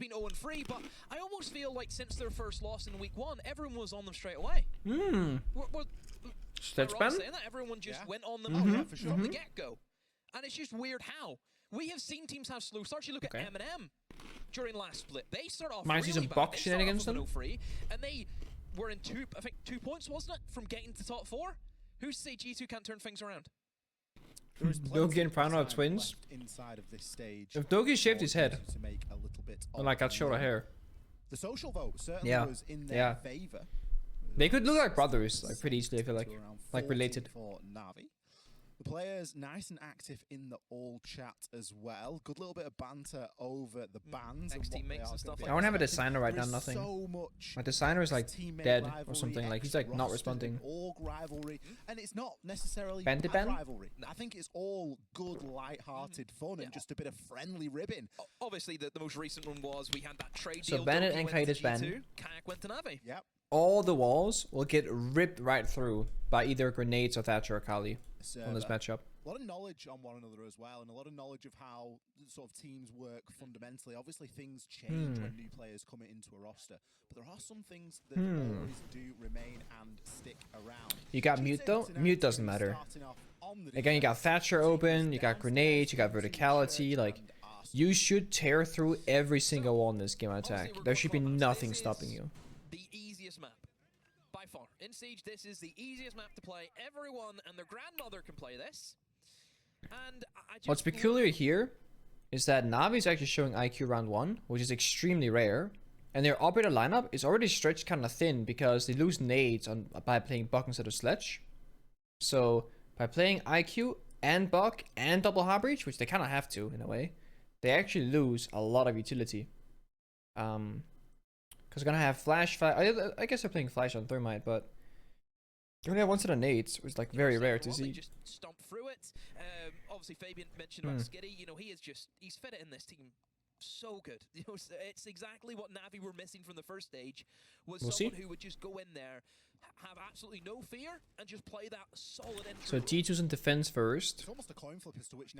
been 0-3, but I almost feel like since their first loss in week 1, everyone was on them straight away. That's bad. Everyone just went on them from the get-go. And it's just weird how. We have seen teams have slow starts. You look at M&M during last split. They start off really some bad. box shenanigans them. And they were in I think 2 points, wasn't it, from getting to top 4? Who's to say G2 can't turn things around? Dogi and Prano are twins. If Dogi shaved his head, and like got shorter hair, the social vote certainly was in their favor. They could look like brothers, like pretty easily. I feel like related. For NaVi. The players nice and active in the all chat as well. Good little bit of banter over the bans. Ex-teammates and stuff like that. I don't have a designer right now. Nothing. So much my designer is like dead or something. Like he's like not responding. Org rivalry, and it's not necessarily bad rivalry. I think it's all good, light-hearted fun and just a bit of friendly ribbing. Obviously, the most recent one was we had that trade deal. So Bennett and Kite is banned. Kayak went to NaVi. Yep. All the walls will get ripped right through by either grenades or Thatcher or Kali on this matchup. A lot of knowledge on one another as well, and a lot of knowledge of how sort of teams work fundamentally. Obviously, things change when new players come into a roster, but there are some things that always do remain and stick around. You got mute though? Mute doesn't matter. Again, you got Thatcher open, you got grenades, you got verticality. Like, you should tear through every single wall in this game on attack. There should be nothing stopping you. The easiest map. By far. In Siege, this is the easiest map to play. Everyone and their grandmother can play this. And what's peculiar here is that NaVi is actually showing IQ round 1, which is extremely rare. And their operator lineup is already stretched kind of thin because they lose nades by playing Buck instead of Sledge. So by playing IQ and Buck and double hard breach, which they kind of have to in a way, they actually lose a lot of utility. Because they're gonna have flash. I guess they're playing flash on Thermite, but you only have one set of nades, which is like very rare to see. Just stomp through it. Obviously, Fabian mentioned about Skitty. You know, he's fit it in this team so good. You know, it's exactly what NaVi were missing from the first stage. Was someone who would just go in there, have absolutely no fear, and just play that solid entry. So G2's in defense first,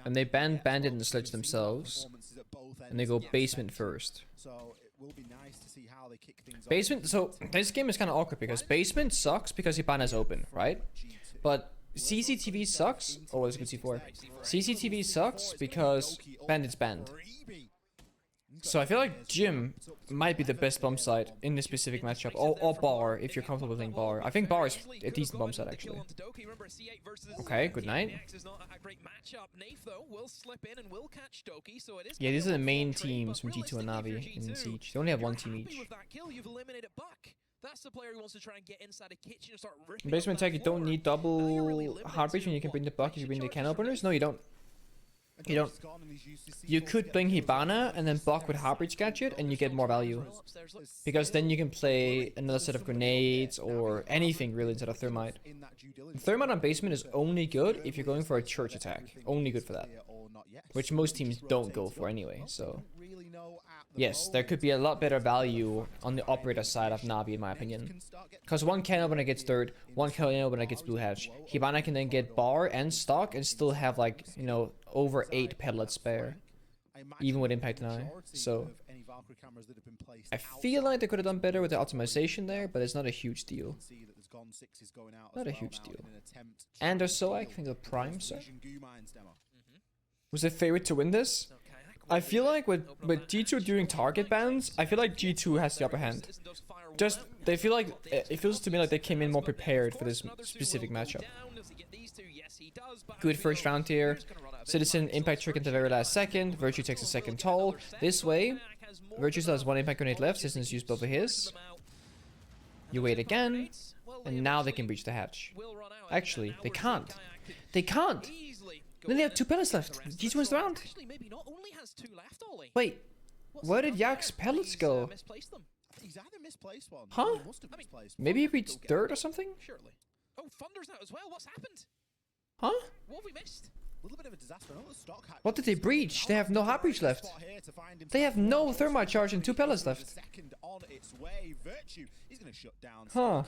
and they ban Bandit and Sledge themselves, and they go basement first. So it will be nice to see how they kick things basement. So this game is kind of awkward because basement sucks because Hibana's open, right? But CCTV sucks. Oh, it's good C4. CCTV sucks because Bandit's banned. So I feel like Gym might be the best bomb site in this specific matchup, or Bar if you're comfortable playing Bar. I think Bar is a decent bomb site actually. Okay, good night. Yeah, these are the main teams from G2 and NaVi in Siege. They only have one team each. That's the player who wants to try and get inside a kitchen and start ripping. In basement attack, you don't need double hard breach when you can bring the Buck if you bring the can openers. No, you don't. You don't. You could bring Hibana and then block with hard breach gadget and you get more value. Because then you can play another set of grenades or anything really instead of Thermite. Thermite on basement is only good if you're going for a church attack. Only good for that. Which most teams don't go for anyway, so... Yes, there could be a lot better value on the operator side of NaVi in my opinion. Because one can opener gets third, one can opener gets blue hatch. Hibana can then get bar and stock and still have like, you know, over 8 pellets spare. Even with impact and I. So I feel like they could have done better with the optimization there, but it's not a huge deal. Not a huge deal. And they're so I think the prime, so was their favorite to win this? I feel like with G2 doing target bans, I feel like G2 has the upper hand. Just, they feel like, it feels to me like they came in more prepared for this specific matchup. Good first round here. Citizen impact trick at the very last second. Virtue takes a second toll. This way, Virtue still has one impact grenade left. Citizen's used both of his. You wait again, and now they can breach the hatch. Actually, they can't. They can't! Then they have 2 pellets left. G2 wins the round. Wait, where did Yak's pellets go? Huh? Maybe he reached 3rd or something? Oh, Thunder's out as well. What's happened? Huh? What have we missed? What did they breach? They have no hard breach left. They have no thermite charge and 2 pellets left. Huh.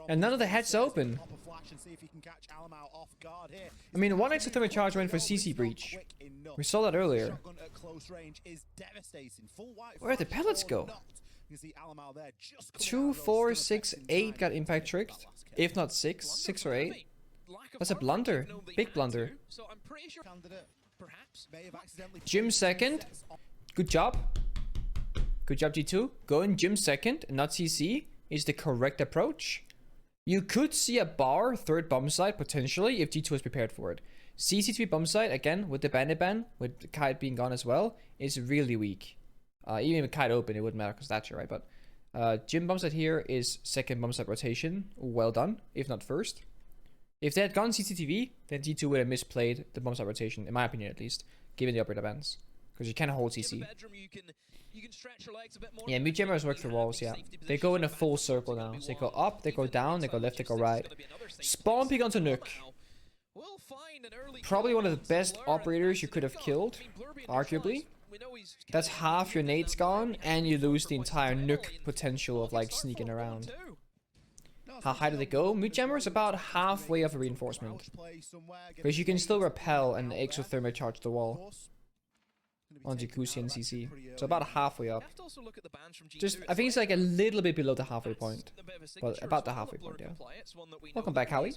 And none of the heads open. I mean, one extra thermal charge went for CC breach. We saw that earlier. Where'd the pellets go? 2, 4, 6, 8 got impact tricked. If not 6 or 8. That's a blunder. Big blunder. Jim second. Good job. Good job, G2. Going Jim second and not CC is the correct approach. You could see a bar third bomb site potentially if G2 is prepared for it. CC3 bomb site, again, with the bandit ban, with the kite being gone as well, is really weak. Even with kite open, it wouldn't matter because that's right. But Jim bomb site here is second bomb site rotation. Well done, if not first. If they had gone CCTV, then G2 would have misplayed the bomb site rotation, in my opinion at least, given the operator bans. Because you can't hold CC. Yeah, mid jammers work through walls, yeah. They go in a full circle now. So they go up, they go down, they go left, they go right. Spawn peek onto Nuke. Probably one of the best operators you could have killed, arguably. That's half your nades gone, and you lose the entire Nuke potential of like sneaking around. How high do they go? Mid jammer is about halfway of a reinforcement. Because you can still repel and exothermic charge the wall. On Jacuzzi and CC. So about halfway up. Just, I think it's like a little bit below the halfway point. But about the halfway point, yeah. Welcome back, Howie.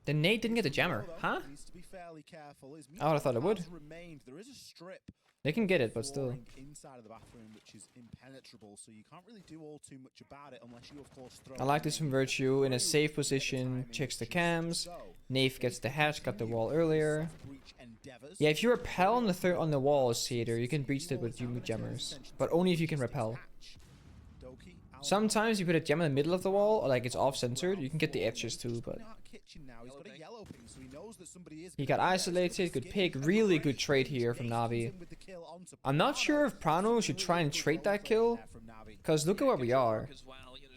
The nade didn't get the jammer, huh? I would have thought it would. They can get it, but still. I like this from Virtue. In a safe position, checks the cams. NaVi gets the hatch, got the wall earlier. Yeah, if you repel on the wall, Cedar, you can breach it with jammers. But only if you can repel. Sometimes you put a gem in the middle of the wall, or like it's off-centered, you can get the edges too, but... He got isolated, good pick, really good trade here from NaVi. I'm not sure if Prano should try and trade that kill, because look at where we are.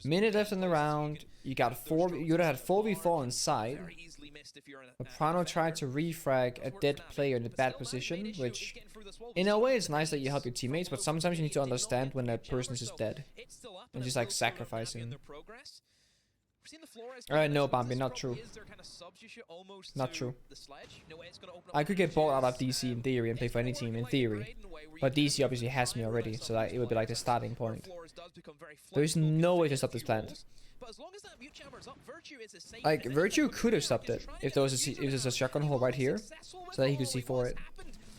Minute left in the round, you got you would have had 4v4 inside. But Prano tried to refrag a dead player in a bad position, which in a way it's nice that you help your teammates, but sometimes you need to understand when a person is just dead. And just like sacrificing. No, Bambi, not true. Not true. I could get bought out of DC in theory and play for any team in theory. But DC obviously has me already, so that it would be like the starting point. There's no way to stop this plant. Like, Virtue could have stopped it if there was a shotgun hole right here, so that he could see for it.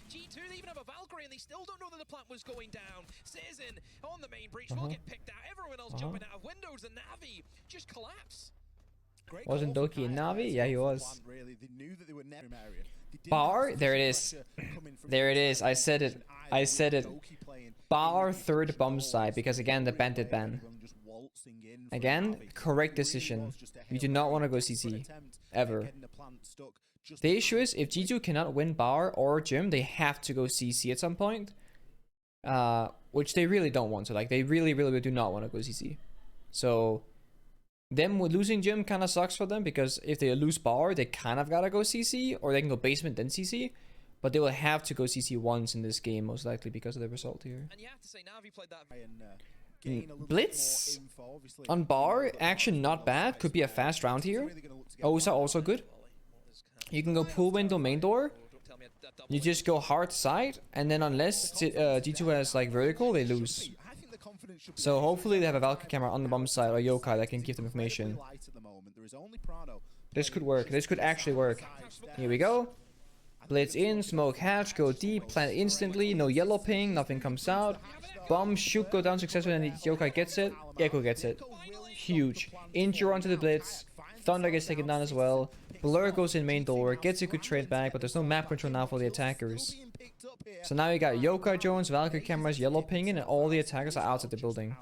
G2, they even have a Valkyrie and they still don't know that the plant was going down. Citizen on the main breach will get picked out. Everyone else jumping out of windows and NaVi just collapse. Wasn't Doki in NaVi? Yeah, he was. Bar? There it is. There it is. I said it. I said it. Bar third bomb side because again the bandit ban. Again, correct decision. You do not want to go CC. Ever. The issue is, if G2 cannot win Bar or Gym, they have to go CC at some point. Which they really don't want to. Like, they really do not want to go CC. So, them losing Gym kind of sucks for them, because if they lose Bar, they kind of gotta go CC, or they can go basement then CC. But they will have to go CC once in this game, most likely, because of the result here. And you have to say, NaVi played that Blitz on Bar, action not bad. Could be a fast round here. Osa also good. You can go pool window main door. You just go hard side, and then unless G2 has like vertical, they lose. So hopefully they have a Valkyrie camera on the bomb side or Yokai that can give them information. This could work. This could actually work. Here we go. Blitz in, smoke hatch, go deep, plant instantly, no yellow ping, nothing comes out. Bomb should go down successfully and Yokai gets it. Echo gets it. Huge. Injure onto the Blitz. Thunder gets taken down as well. Blur goes in main door, gets a good trade back, but there's no map control now for the attackers. So now you got Yokai Jones, Valkyrie cameras, yellow pinging, and all the attackers are outside the building.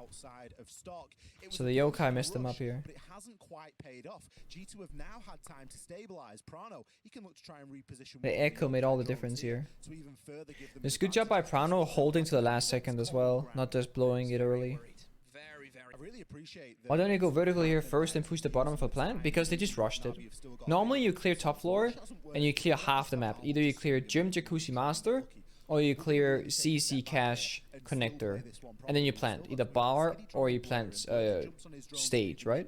So the Yokai messed them up here. The Echo made all the difference here. It's a good job by Prano holding to the last second as well, not just blowing it early. Why don't you go vertical here first and push the bottom of a plant? Because they just rushed it. Normally you clear top floor and you clear half the map. Either you clear Gym Jacuzzi Master or you clear CC Cache connector, and then you plant either bar or you plant stage, right?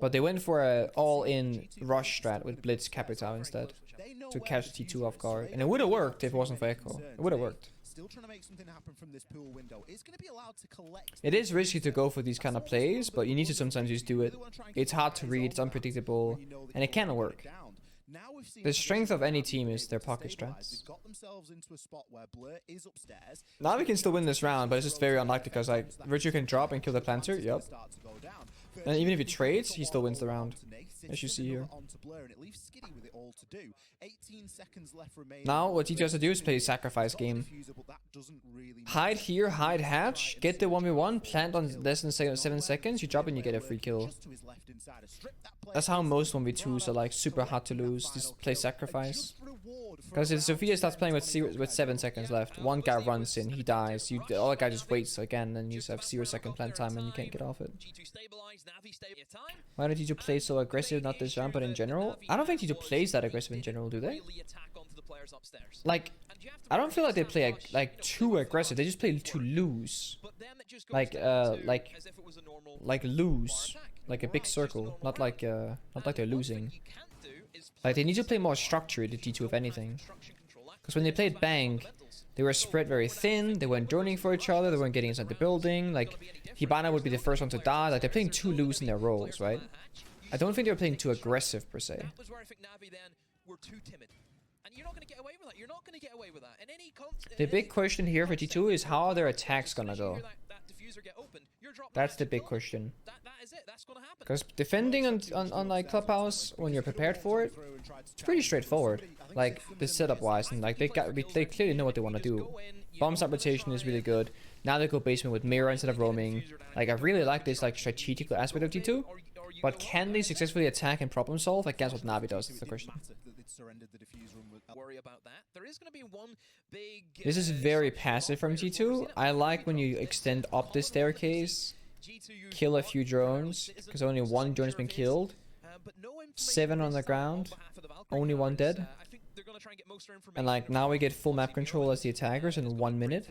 But they went for a all-in rush strat with Blitz Capital instead to catch T2 off guard, and it would have worked if it wasn't for Echo. It would have worked. Still trying to make something happen from this pool window. It's going to be allowed to collect. It is risky to go for these kind of plays, but you need to sometimes just do it. It's hard to read, it's unpredictable, and it can work. The strength of any team is their pocket strats. Now we can still win this round, but it's just very unlikely because like Virtue can drop and kill the planter. Yep. And even if he trades, he still wins the round, as you see here. Now what G2 has to do is play a sacrifice game. Hide here, hide hatch, get the 1v1, plant on less than 7 seconds, you drop and you get a free kill. That's how most 1v2s are like super hard to lose, just play sacrifice. Because if Sophia starts playing with 7 seconds left, one guy runs in, he dies, the other guy just waits again, then you just have 0 second plant time and you can't get off it. Why don't G2 play so aggressive, not this round, but in general? I don't think G2 plays that aggressive in general, do they? Like, I don't feel like they play like too aggressive, they just play to lose. Like lose. Like a big circle, not like they're losing. Like they need to play more structured at G2 if anything. Because when they played Bang, they were spread very thin, they weren't joining for each other, they weren't getting inside the building, like Hibana would be the first one to die, like they're playing too loose in their roles, right? I don't think they're playing too aggressive per se. The big question here for G2 is how are their attacks gonna go? That's the big question. Because defending on like Clubhouse, when you're prepared for it, it's pretty straightforward. Like the setup wise, and like they clearly know what they want to do. Bomb site rotation is really good. Now they go basement with mirror instead of roaming. Like I really like this like strategical aspect of G2. But can they successfully attack and problem solve against what NaVi does? That's the question. This is very passive from G2. I like when you extend up the staircase, kill a few drones, because only one drone has been killed. 7 on the ground, only 1 dead. And like now we get full map control as the attackers in 1 minute.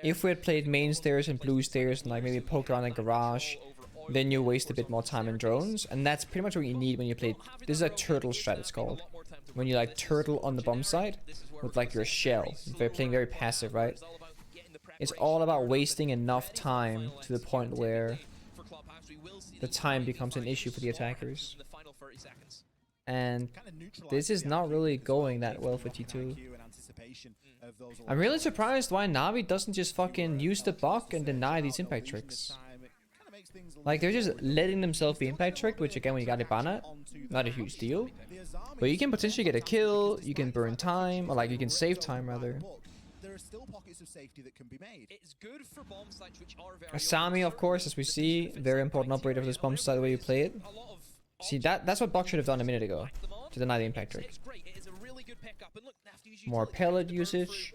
If we had played main stairs and blue stairs and like maybe poked around the garage, then you waste a bit more time in drones, and that's pretty much what you need when you play. This is a turtle strat, it's called. When you like turtle on the bomb site with like your shell. They're playing very passive, right? It's all about wasting enough time to the point where the time becomes an issue for the attackers. And this is not really going that well for G2. I'm really surprised why NaVi doesn't just fucking use the buck and deny these impact tricks. Like they're just letting themselves be impact tricked, which again when you got Ibana, not a huge deal. But you can potentially get a kill, you can burn time, or like you can save time rather. Asami, of course, as we see, very important operator for this bomb site, the way you play it. See, that's what Buck should have done a minute ago, to deny the impact trick. More pellet usage.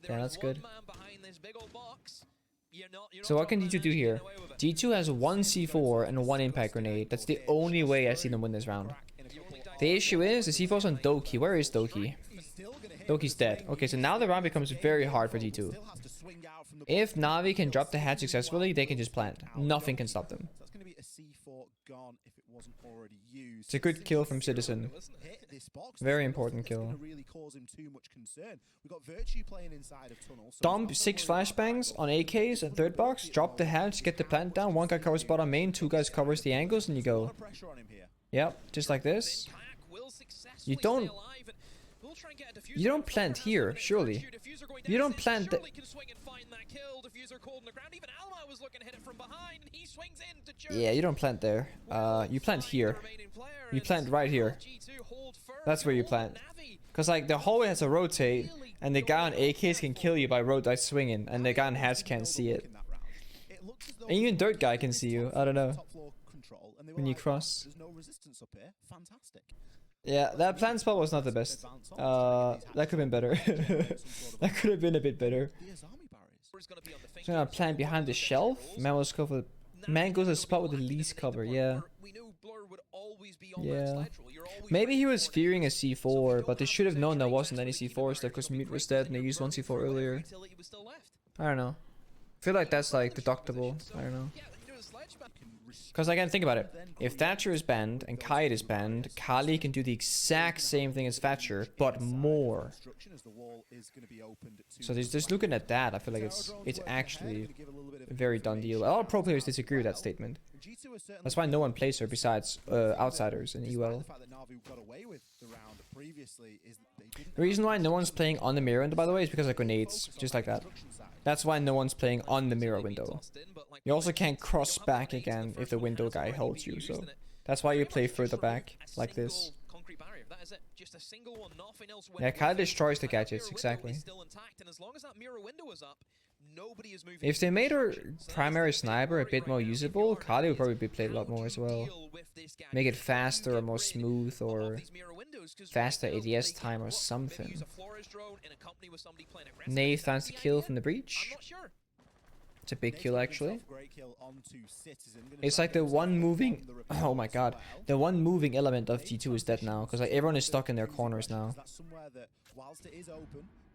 Yeah, that's good. So what can G2 do here? G2 has 1 C4 and 1 impact grenade. That's the only way I see them win this round. The issue is the C4's on Doki. Where is Doki? Doki's dead. Okay, so now the round becomes very hard for G2. If NaVi can drop the hatch successfully, they can just plant. Nothing can stop them. It's a good kill from Citizen. Very important kill. Dump 6 flashbangs on AKs and 3rd box, drop the hatch, get the plant down, 1 guy covers spot on main, 2 guys covers the angles, and you go. Yep, just like this. You don't plant here, surely. You don't plant the... Yeah, you don't plant there. You plant here. You plant right here. That's where you plant. Because like the hallway has to rotate, and the guy on AKs can kill you by swinging, and the guy on hatch can't see it. And even dirt guy can see you. I don't know. When you cross. Yeah, that plant spot was not the best. That could have been better. That could have been a bit better. So gonna plant behind the shelf. Man goes to the spot with the least cover. Yeah. Yeah. Maybe he was fearing a C4, but they should have known there wasn't any C4 stuff because Mute was dead and they used one C4 earlier. I don't know. I feel like that's like deductible. I don't know. Because again, think about it. If Thatcher is banned and Kite is banned, Kali can do the exact same thing as Thatcher, but more. So just looking at that, I feel like it's actually a very done deal. A lot of pro players disagree with that statement. That's why no one plays her besides outsiders in EUL. The reason why no one's playing on the mirror window, by the way, is because of grenades, just like that. That's why no one's playing on the mirror window. You also can't cross back again if the window guy holds you, so that's why you play further back, like this. Yeah, Kyle destroys the gadgets, exactly. If they made her primary sniper a bit more usable, Kali would probably be played a lot more as well. Make it faster or more smooth or faster ADS time or something. Nave finds the kill from the breach. It's a big kill actually. It's like the one moving... Oh my god. The one moving element of G2 is dead now. Because like everyone is stuck in their corners now.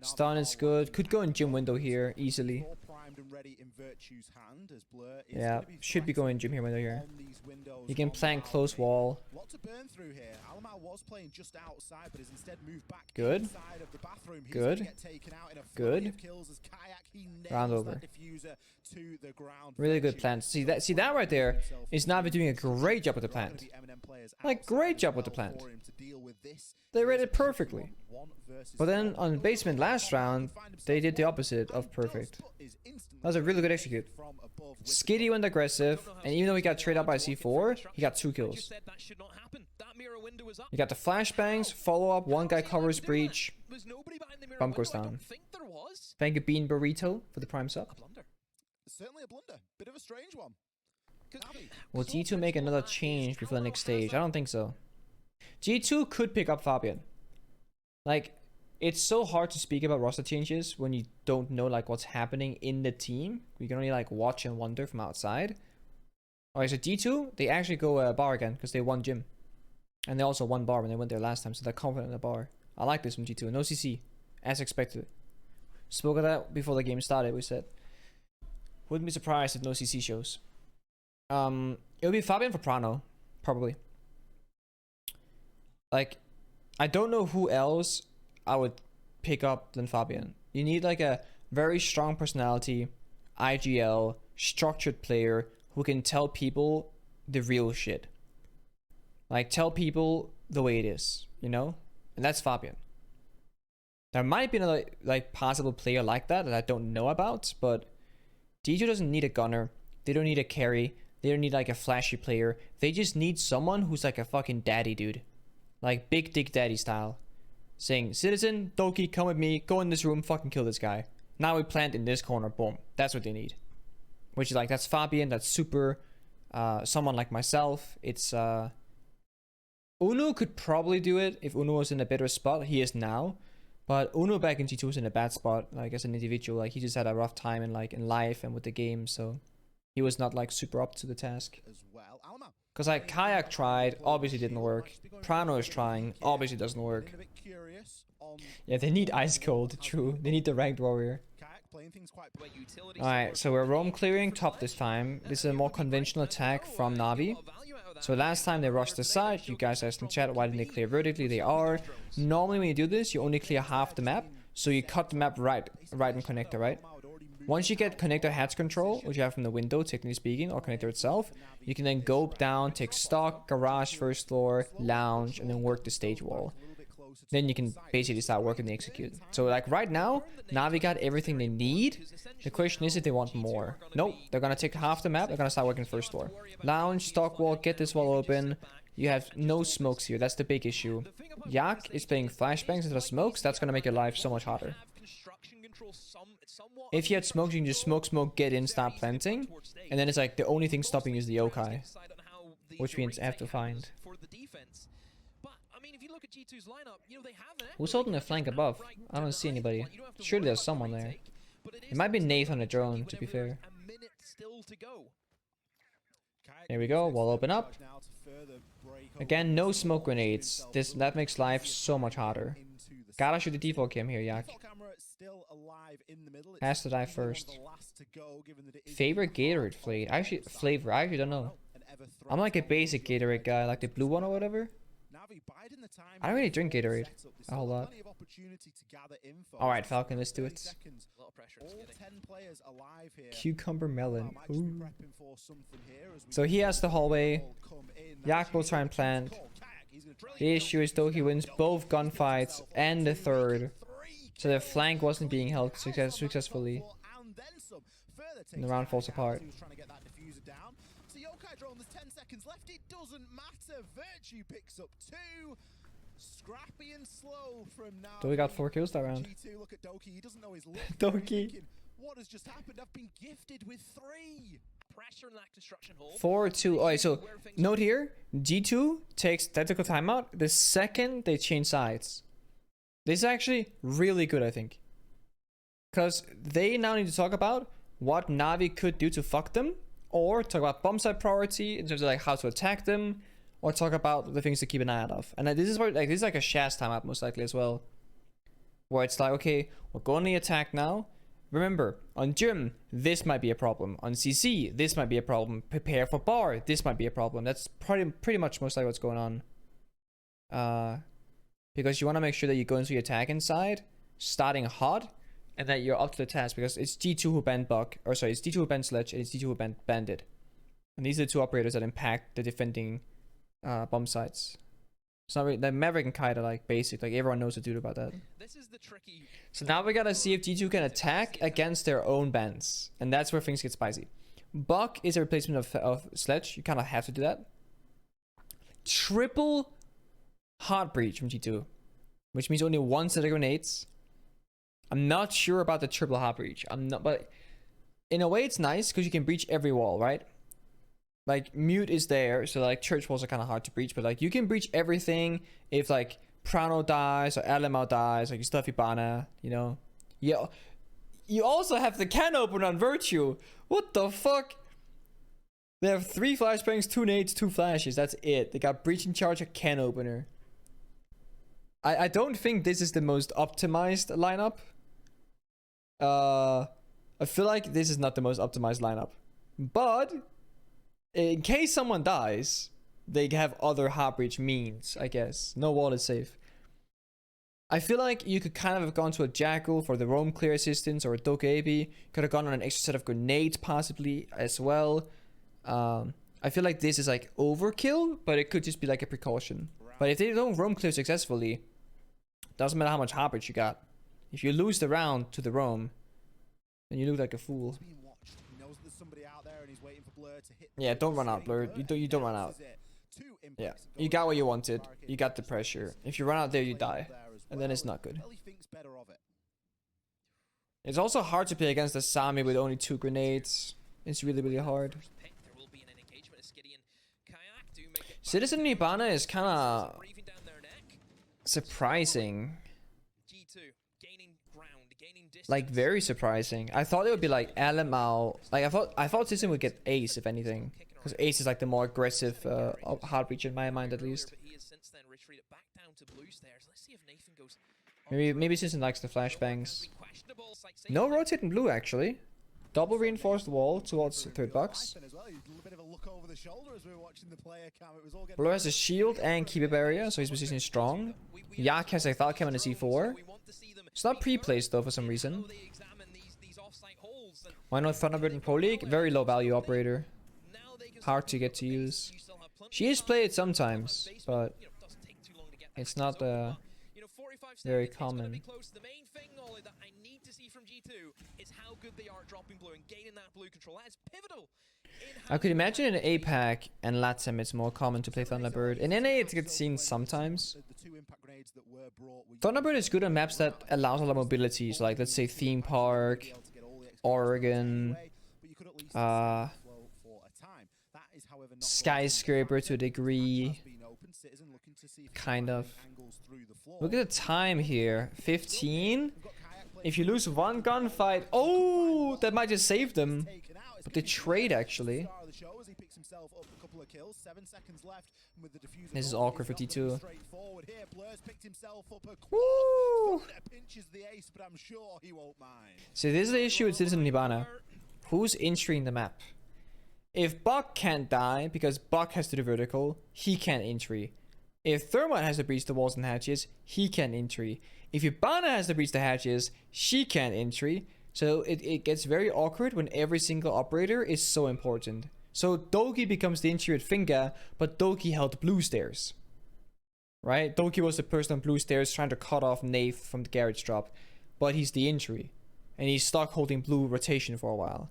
Stun is good. Could go in gym window here easily. Yeah, should be going gym here window here. You can plant close wall. Good. Good. Good. Round over. Really good plant. See that right there is NaVi doing a great job with the plant. Like great job with the plant. They read it perfectly. But then on basement last round, they did the opposite of perfect. That was a really good execute. Skitty went aggressive, and even though he got traded up by C4, he got 2 kills. You got the flashbangs, follow up, one guy covers breach. Bump goes down. Thank you, Bean Burrito, for the prime sub. Certainly a blunder. Bit of a strange one. Will G2 make another change before the next stage? I don't think so. G2 could pick up Fabian. Like, it's so hard to speak about roster changes when you don't know like what's happening in the team. You can only like watch and wonder from outside. Alright, so G2, they actually go bar again because they won gym. And they also won bar when they went there last time, so they're confident in the bar. I like this from G2. No CC, as expected. Spoke of that before the game started, we said. Wouldn't be surprised if no CC shows. It would be Fabian for Prano, probably. Like, I don't know who else I would pick up than Fabian. You need like a very strong personality, IGL, structured player who can tell people the real shit. Like, tell people the way it is, you know? And that's Fabian. There might be another like possible player like that I don't know about, but G2 doesn't need a gunner. They don't need a carry. They don't need like a flashy player. They just need someone who's like a fucking daddy dude. Like Big Dick Daddy style. Saying, Citizen, Doki, come with me. Go in this room, fucking kill this guy. Now we plant in this corner, boom. That's what they need. Which is like, that's Fabian, that's super. Someone like myself. It's Uno could probably do it if Uno was in a better spot. He is now. But Uno back in G2 was in a bad spot, like as an individual. Like he just had a rough time in like in life and with the game, so he was not like super up to the task. Because like Kayak tried, obviously didn't work. Prano is trying, obviously doesn't work. Yeah, they need Ice Cold, true. They need the ranked warrior. Alright, so we're roam clearing top this time. This is a more conventional attack from NaVi. So last time they rushed the side, you guys asked in chat why didn't they clear vertically, they are. Normally when you do this, you only clear half the map, so you cut the map right in connector, right? Once you get connector hatch control, which you have from the window, technically speaking, or connector itself, you can then go down, take stock, garage, first floor, lounge, and then work the stage wall. Then you can basically start working the execute. So like right now, NaVi got everything they need. The question is if they want more. Nope, they're gonna take half the map, they're gonna start working first floor. Lounge, stock wall, get this wall open. You have no smokes here, that's the big issue. Yak is playing flashbangs instead of smokes, that's gonna make your life so much harder. If you had smokes, you can just smoke, get in, start planting. And then it's like the only thing stopping is the yokai. Which means I have to find. Who's holding the flank above? I don't see anybody. Surely there's someone there. It might be Nate on a drone, to be fair. There we go. Wall open up. Again, no smoke grenades. That makes life so much harder. Gotta shoot the default cam here, Yak. Has to die first. Favorite Gatorade flavor? I actually don't know. I'm like a basic Gatorade guy, like the blue one or whatever. I don't really drink Gatorade a whole lot. Alright, Falcon, let's do it. Cucumber melon. Ooh. So he has the hallway. Yak will try and plant. The issue is though he wins both gunfights and the third. So the flank wasn't being held successfully. And the round falls apart. There's 10 seconds left. It doesn't matter. Virtue picks up 2. Scrappy and slow from now. So we got 4 kills that round. G2, look at Doki. He doesn't know his luck. Doki. What has just happened? I've been gifted with 3. Pressure in that construction hole. 4-2. Alright, so note here, G2 takes tactical timeout the second they change sides. This is actually really good, I think. Because they now need to talk about what Navi could do to fuck them. Or talk about bomb site priority in terms of like how to attack them, or talk about the things to keep an eye out of. And this is where like this is like a Shaz timeout most likely as well, where it's like, okay, we're going to attack now. Remember, on Gym, this might be a problem. On CC, this might be a problem. Prepare for Bar, this might be a problem. That's pretty much most likely what's going on. Because you want to make sure that you go into your attack inside, starting hot. And that you're up to the task, because it's G2 who banned Buck, or sorry, it's G2 who banned Sledge, and it's G2 who banned Bandit. And these are the 2 operators that impact the defending bomb sites. It's not really, the Maverick and Kite are like basic, like everyone knows what to do about that. This is the tricky. So now we gotta see if G2 can attack against their own bans, and that's where things get spicy. Buck is a replacement of Sledge, you kind of have to do that. Triple Heart Breach from G2, which means only 1 set of grenades. I'm not sure about the triple Heart Breach. But in a way it's nice because you can breach every wall, right? Like mute is there, so like church walls are kind of hard to breach, but like you can breach everything if like Prano dies or LML dies, like you stuff Ibana, you know. Yeah. You also have the can opener on Virtue. What the fuck? They have 3 flashbangs, 2 nades, 2 flashes. That's it. They got breaching charge, a can opener. I don't think this is the most optimized lineup. I feel like this is not the most optimized lineup, but in case someone dies, they have other Heart Breach means, I guess. No wall is safe. I feel like you could kind of have gone to a Jackal for the roam clear assistance, or a Dokebi. Could have gone on an extra set of grenades possibly as well. I feel like this is like overkill, but it could just be like a precaution. But if they don't roam clear successfully, doesn't matter how much Heart Breach you got. If you lose the round to the roam, then you look like a fool. Yeah, don't run out, Blur. You don't run out. Yeah, you got what you wanted. You got the pressure. If you run out there, you die, and then it's not good. It's also hard to play against the Sami with only 2 grenades. It's really hard. Citizen Ibana is kind of surprising. Like very surprising. I thought it would be like LML. Like I thought Citizen would get Ace if anything, because Ace is like the more aggressive Heart Breach in my mind at least. Maybe Citizen likes the flashbangs. No rotating blue actually. Double reinforced wall towards 3rd box. Blur has a shield and keep a barrier, so his position is strong. Yak has a Falcon and a C4. It's not pre-placed though for some reason. Why not Thunderbird and Pro League? Very low value operator. Hard to get to use. She is played sometimes, but it's not very common. I could imagine in APAC and LATAM it's more common to play Thunderbird. In NA it gets seen sometimes. Thunderbird is good on maps that allows a lot of mobility, so like let's say Theme Park, Oregon, Skyscraper to a degree. Kind of. Look at the time here. 15. If you lose 1 gunfight, oh, that might just save them. But they trade actually. of the show as he picks himself up a couple of kills. 7 seconds left with the diffuser. This is awkward for T2. Straightforward here. Blur's picked himself up a Woo! pinches the ace, but I'm sure he won't mind. So this is the issue with Citizen Hibana. Who's entering the map? If Buck can't die because Buck has to do vertical, he can't entry. If Thermite has to breach the walls and hatches, he can't entry. If Hibana has to breach the hatches, she can't entry. So it gets very awkward when every single operator is so important. So Doki becomes the entry with Finger, but Doki held blue stairs. Right? Doki was the person on blue stairs trying to cut off NaVi from the garage drop. But he's the entry. And he's stuck holding blue rotation for a while.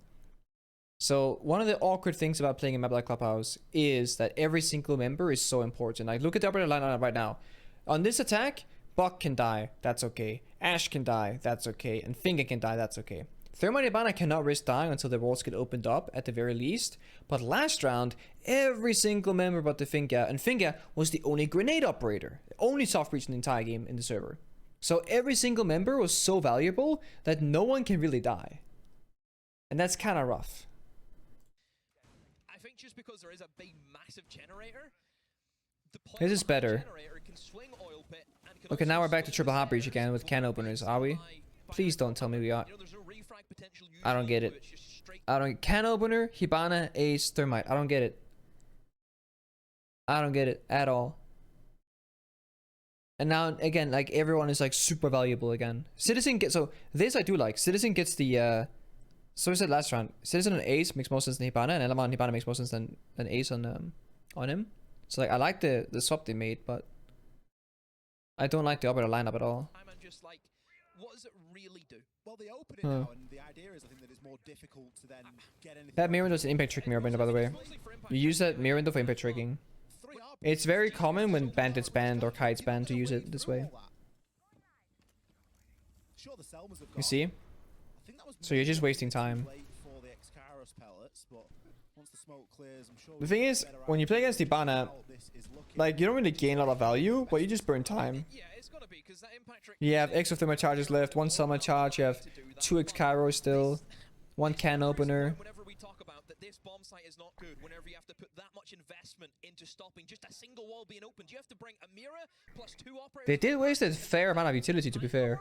So one of the awkward things about playing a map like Clubhouse is that every single member is so important. Like look at the operator lineup right now. On this attack, Buck can die, that's okay. Ash can die, that's okay. And Finger can die, that's okay. Thermite and Hibana cannot risk dying until the walls get opened up at the very least. But last round, every single member but the Finger, and Finger was the only grenade operator. Only soft breach in the entire game in the server. So every single member was so valuable that no one can really die. And that's kind of rough. I think just because there is a big, massive generator, This is better. Okay, now we're back to triple hot breach again with can openers, are we? Please don't tell me we are. I don't get it. I don't can opener, Hibana, Ace, Thermite. I don't get it. I don't get it at all. And now again, like everyone is like super valuable again. Citizen gets so this I do like. Citizen gets the so we said last round. Citizen and Ace makes more sense than Hibana, and Element and Hibana makes more sense than Ace on him. So like I like the swap they made, but I don't like the operator lineup at all. I'm just like, what does it really do? Well, they open it now, and the idea is I think that it's more difficult to then get anything. That mirror window is an impact trick mirror window, by the way. You use that mirror window for impact tricking. It's very common when Bandit's banned or Kite's banned to use it this way. You see? So you're just wasting time. The thing is, when you play against Hibana, like you don't really gain a lot of value, but you just burn time. You have X of thermal charges left, 1 summer charge, you have 2 X Cairo still, 1 can opener. This bomb site is not good whenever you have to put that much investment into stopping just a single wall being opened. You have to bring a mirror plus 2 operators. They did waste a fair amount of utility, to be fair.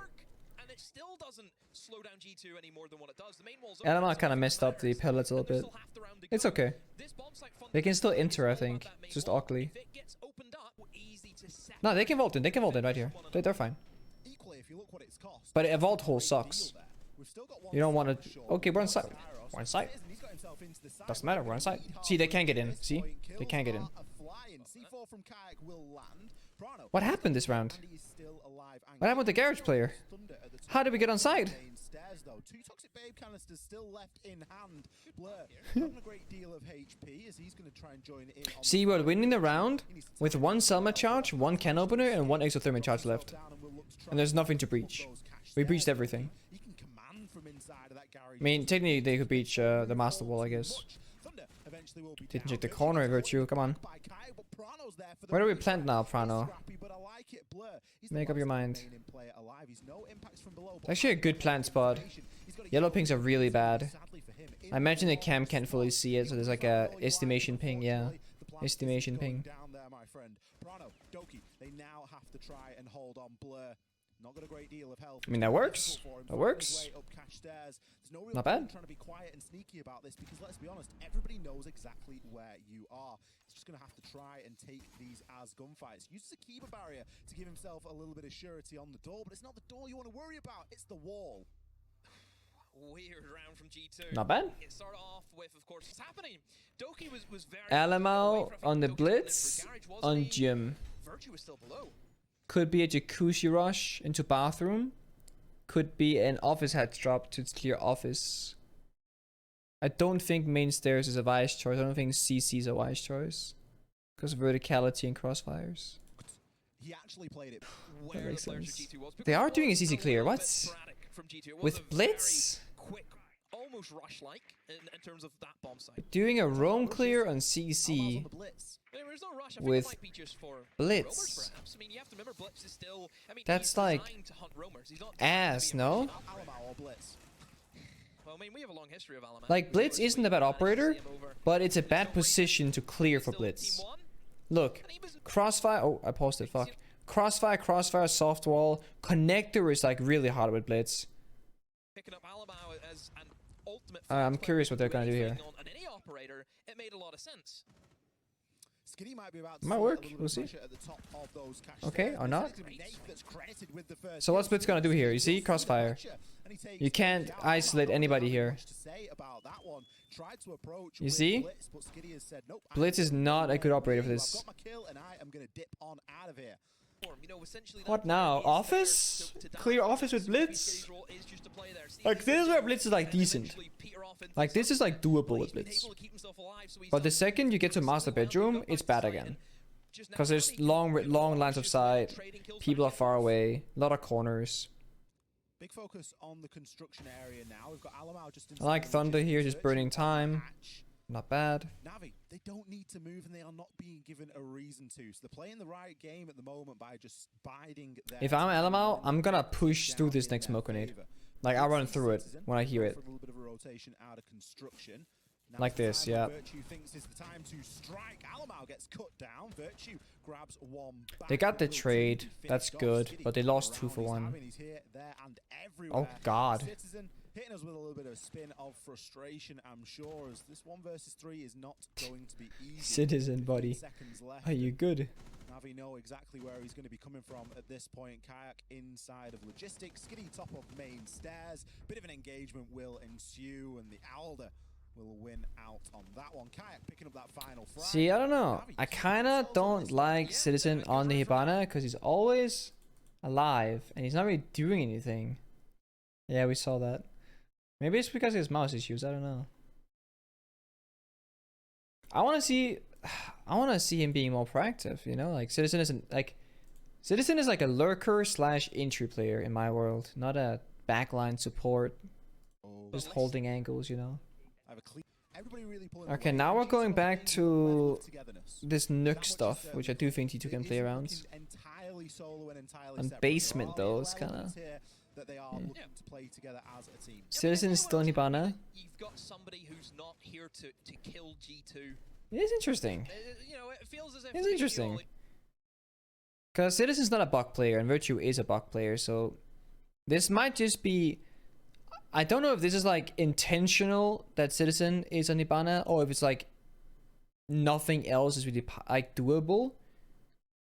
And it still doesn't slow down G2 any more than what it does. The main wall's Element kind of messed up the pellets a little bit. It's okay. They can still enter, I think. It's just ugly. No, they can vault in. They can vault in right here. They're fine. But a vault hole sucks. You don't want to... Okay, we're on site. We're on site. Doesn't matter, we're on site. See, they can't get in. See? They can't get in. What happened this round? What happened with the garage player? How did we get on site? See, we're winning the round with 1 Selma charge, 1 can opener, and 1 exothermic charge left. And there's nothing to breach. We breached everything. I mean, technically they could breach the master wall, I guess. Didn't check the corner, Virtue, come on. Where do we plant now, Prano? Make up your mind. It's actually a good plant spot. Yellow pings are really bad. I imagine the cam can't fully see it, so there's like a estimation ping, yeah. Estimation ping. I mean, that works. That works. Not bad. Trying to be quiet and sneaky about this because let's be honest, everybody knows exactly where you are. He's just going to have to try and take these as gunfights. Uses a keeper barrier to give himself a little bit of surety on the door, but it's not the door you want to worry about, it's the wall. Weird round from G2. Not bad. It started off with, of course, what's happening. Doki was very Alamo on the blitz on gym. Virtue was still below. Could be a jacuzzi rush into bathroom. Could be an office hatch drop to clear office. I don't think main stairs is a wise choice. I don't think CC is a wise choice. Because of verticality and crossfires. He actually played it. That makes sense. They are doing a CC clear. What? With blitz? Quick, almost rush-like in terms of that bomb site. Doing a roam clear on CC. With blitz. I mean, you have to remember Blitz is still, I mean, that's like to hunt roamers. He's not ass, no? Well, I mean, we have a long history of Alaman. Like, Blitz isn't a bad operator, but it's a bad position to clear for Blitz. Look, Crossfire... Oh, I paused it, fuck. Crossfire, soft wall. Connector is, like, really hard with Blitz. Picking up Alamau as an ultimate I'm curious what they're gonna do here. on any operator, it made a lot of sense. Skinny might be about to Might see work, a little we'll bit see. of pressure at the top of those cash Okay, stairs. or not. It's gonna be Nate that's credited with the first So what's kill. Blitz gonna do here? You see? Crossfire. And he takes You can't down. isolate anybody here. Much to say about that one. Tried to approach You with see? Blitz, but Skiddy has said, nope, Blitz is not a good operator for I've this. got my kill and I am gonna dip on out of here. You know, essentially What that now? is there Office? to die. Clear office with So Blitz? Skiddy's role is just to play there. Like, this is where Blitz is, like, decent. Like, this is, like, doable with Blitz. But the second you get to master bedroom, it's bad again. Because there's long lines of sight, people are far away, a lot of corners. Big focus on the construction area now. We've got Alamau just I like Thunder here, just burning time. Not bad. NaVi, they don't need to move and they are not being given a reason to. So they're playing the right game at the moment by just biding their If I'm time Alamau, and I'm gonna down push through this in next their smoke grenade. favor. Like, I'll run Let's see through it Citizen when I hear go it. for a little bit of a rotation out of construction. Now's Like the this, time yeah. when Virtue thinks is the time to strike. Alamau gets cut down. Virtue grabs one back. They got the Will trade, finish that's off. good, Skiddy but they lost 2 around for his 1. having, he's here, there, and everywhere. Oh god. Citizen hitting us with a little bit of a spin of frustration, I'm sure, as this 1 versus 3 is not going to be easy. Citizen, 15 buddy. seconds left. Are you good? NaVi know exactly where he's going to be coming from at this point. Kayak inside of logistics, Skiddy top of main stairs. Bit of an engagement will ensue, and the Alder will win out on that one. Kayak picking up that final frag. See, I don't know. I kinda don't like Citizen on the Hibana because he's always alive and he's not really doing anything. Yeah, we saw that. Maybe it's because of his mouse issues, I don't know. I wanna see him being more proactive, you know? Like Citizen isn't like Citizen is like a lurker / entry player in my world, not a backline support, just holding angles, you know. Okay, now we're going back to this Nook stuff, which I do think G2 can play around. And basement though, it's kinda... Citizen is still in Hibana. You've got somebody who's not here to kill G2. It is interesting. You know, it feels as if It's interesting. Because Citizen's not a Buck player and Virtue is a Buck player, so this might just be... I don't know if this is like intentional that Citizen is on Hibana or if it's like nothing else is really like doable.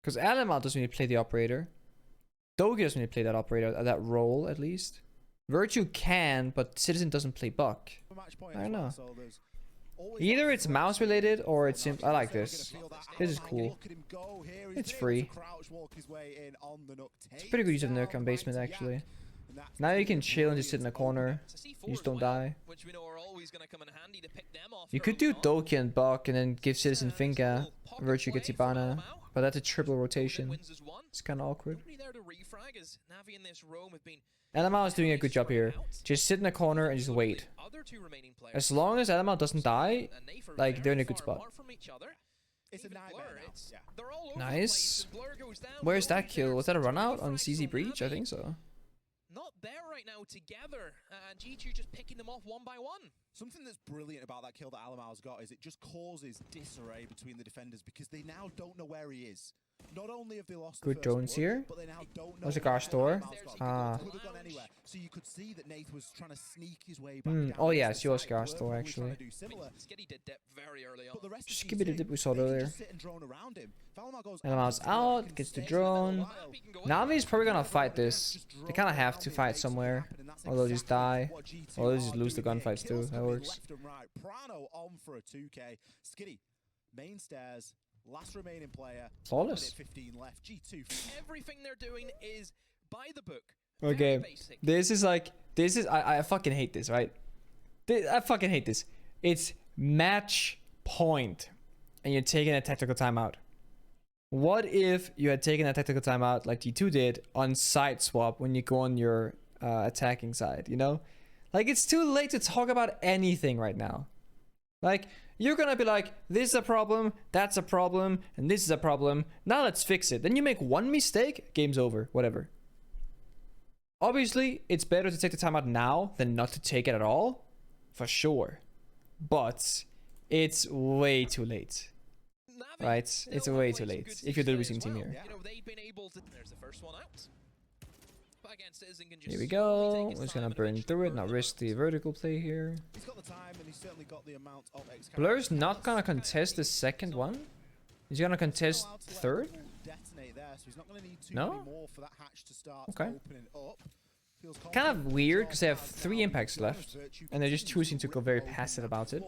Because Alamal doesn't really play the operator. Dogi doesn't really play that operator, that role at least. Virtue can, but Citizen doesn't play Buck. I don't know. Either it's mouse related or it's I like this. This is cool. It's free. It's pretty good use of Nook on basement actually. Now you can chill and just sit in the corner. You just don't die. You could do Doki and Buck and then give Citizen Finger. Virtue gets Hibana. But that's a triple rotation. It's kind of awkward. Alamal is doing a good job here. Just sit in the corner and just wait. As long as Alamal doesn't die, like they're in a good spot. Nice. Where's that kill? Was that a run out on CZ Breach? I think so. Not there right now together, and G2 just picking them off one by one. Something that's brilliant about that kill that Alamau's got is it just causes disarray between the defenders because they now don't know where he is. Not only have they lost good drones here. but they now don't know There's a garage door. Ah. Could have gone anywhere. So you could see that Nath was trying to sneak his way back down. Oh yeah, she was garage door actually. Skiddy did dip very early on. Just give it a dip we saw earlier. Alamal's Alamal's out, gets the drone. NaVi's probably gonna fight this. They kind of have to fight somewhere. Or they'll just die. Or they'll just lose the gunfights too. That works. Prano on for a 2K. Skiddy, main stairs. Last remaining player. Flawless. 15 left. G2. Everything they're doing is by the book. Okay. This is like, I fucking hate this, right? I fucking hate this. It's match point and you're taking a tactical timeout. What if you had taken a tactical timeout like G2 did on side swap when you go on your attacking side, you know? Like, it's too late to talk about anything right now. Like, you're gonna be like, this is a problem, that's a problem, and this is a problem. Now let's fix it. Then you make one mistake, game's over, whatever. Obviously, it's better to take the timeout now than not to take it at all, for sure. But it's way too late. Right? It's way too late if you're the losing team here. Here we go. We're just gonna burn through it, not risk the vertical play here. Blur's not gonna contest the second one. He's gonna contest third. No? Okay. Kind of weird because they have 3 impacts left and they're just choosing to go very passive about it.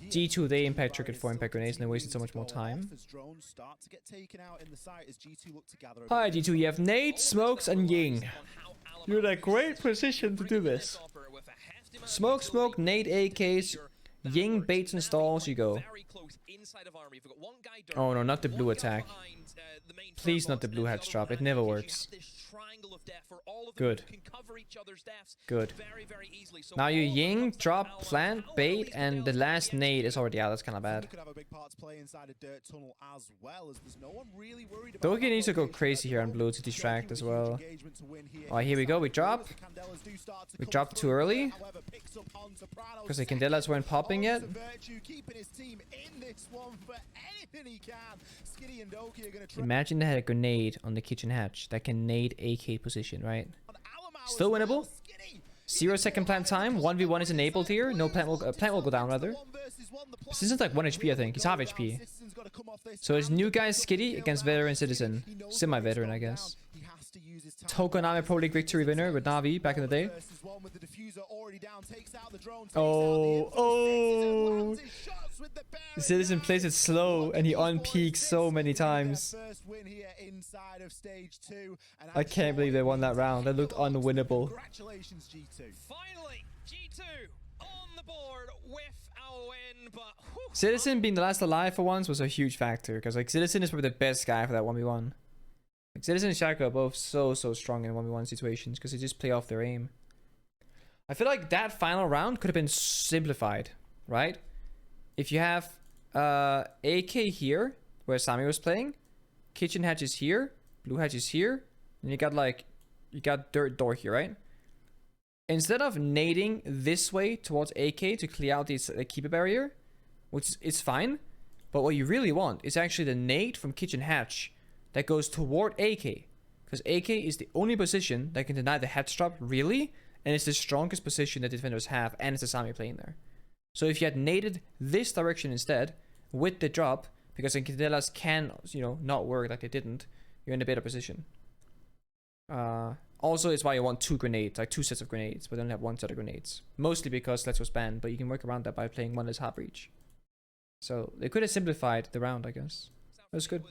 G2, they impact triggered 4 impact grenades and they wasted so much more time. Hi G2, you have nade, smokes, and ying. You're in a great position to do this. Smoke, smoke, nade, AKs, ying, baits, and stalls, you go. Oh no, not the blue attack. Please not the blue hatch drop, it never works. Good. Good. Now you ying, drop, plant, bait, and the last nade is already out. That's kind of bad. Doki needs to go crazy here on blue to distract as well. Alright, here we go. We drop. We dropped too early. Because the Candelas weren't popping yet. Imagine they had a grenade on the kitchen hatch that can nade AK position, right? Still winnable. 0-second plant time. 1v1 is enabled here. No plant will go down rather. Citizen's like 1 HP, I think. He's half HP. So it's new guy Skitty against veteran Citizen. Semi-veteran, I guess. Tokonami Pro League victory winner with NaVi back in the day. Oh. Citizen plays it slow and he on-peaks so many times. I can't believe they won that round. That looked unwinnable. Finally, G2 on the board with a win, but Citizen being the last alive for once was a huge factor because like Citizen is probably the best guy for that 1v1. Like, Citizen and Shaka are both so strong in 1v1 situations because they just play off their aim. I feel like that final round could have been simplified, right? If you have AK here, where Sami was playing, kitchen hatch is here, blue hatch is here, and you got dirt door here, right? Instead of nading this way towards AK to clear out this keeper barrier, which is fine, but what you really want is actually the nade from kitchen hatch that goes toward AK, because AK is the only position that can deny the hatch drop really, and it's the strongest position that defenders have, and it's a Sami playing there. So if you had naded this direction instead with the drop, because the Candelas can, you know, not work like they didn't, you're in a better position. Also, it's why you want 2 grenades, like 2 sets of grenades, but only have 1 set of grenades. Mostly because Let's was banned, but you can work around that by playing 1 less half reach. So they could have simplified the round, I guess. That was good.